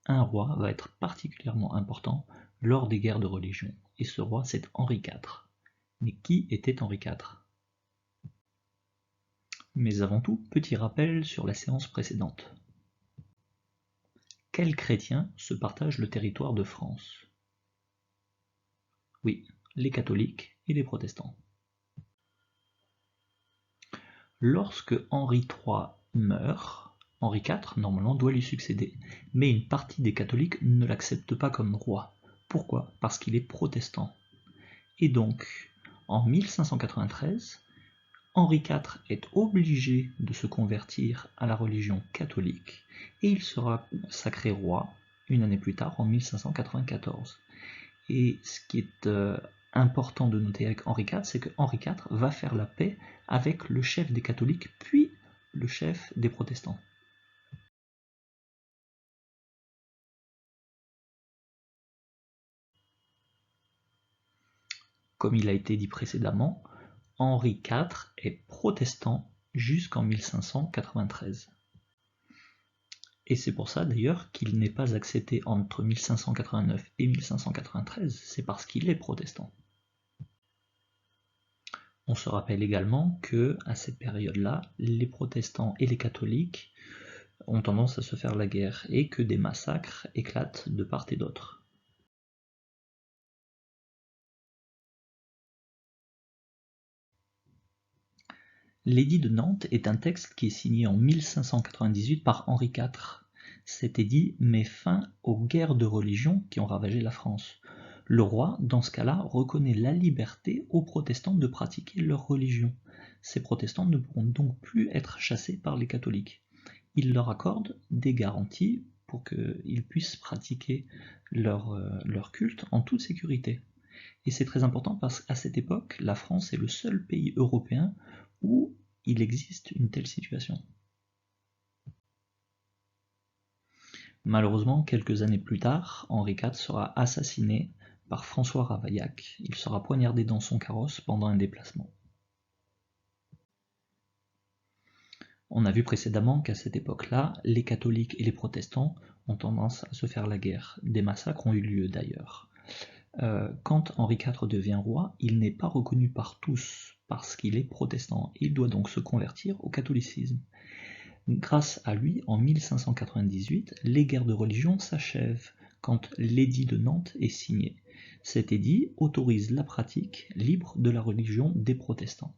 un roi va être particulièrement important lors des guerres de religion, et ce roi c'est Henri IV. Mais qui était Henri IV? Mais avant tout, petit rappel sur la séance précédente. Quels chrétiens se partagent le territoire de France? Oui, les catholiques et les protestants. Lorsque Henri III meurt, Henri IV, normalement, doit lui succéder, mais une partie des catholiques ne l'accepte pas comme roi. Pourquoi? Parce qu'il est protestant. Et donc, en 1593, Henri IV est obligé de se convertir à la religion catholique, et il sera sacré roi une année plus tard, en 1594. Et ce qui est important de noter avec Henri IV, c'est que Henri IV va faire la paix avec le chef des catholiques, puis le chef des protestants. Comme il a été dit précédemment, Henri IV est protestant jusqu'en 1593. Et c'est pour ça d'ailleurs qu'il n'est pas accepté entre 1589 et 1593, c'est parce qu'il est protestant. On se rappelle également que, à cette période-là, les protestants et les catholiques ont tendance à se faire la guerre et que des massacres éclatent de part et d'autre. L'édit de Nantes est un texte qui est signé en 1598 par Henri IV. Cet édit met fin aux guerres de religion qui ont ravagé la France. Le roi, dans ce cas-là, reconnaît la liberté aux protestants de pratiquer leur religion. Ces protestants ne pourront donc plus être chassés par les catholiques. Il leur accorde des garanties pour qu'ils puissent pratiquer leur culte en toute sécurité. Et c'est très important parce qu'à cette époque, la France est le seul pays européen où il existe une telle situation. Malheureusement, quelques années plus tard, Henri IV sera assassiné par François Ravaillac. Il sera poignardé dans son carrosse pendant un déplacement. On a vu précédemment qu'à cette époque-là, les catholiques et les protestants ont tendance à se faire la guerre. Des massacres ont eu lieu d'ailleurs. Quand Henri IV devient roi, il n'est pas reconnu par tous parce qu'il est protestant. Il doit donc se convertir au catholicisme. Grâce à lui, en 1598, les guerres de religion s'achèvent quand l'édit de Nantes est signé. Cet édit autorise la pratique libre de la religion des protestants.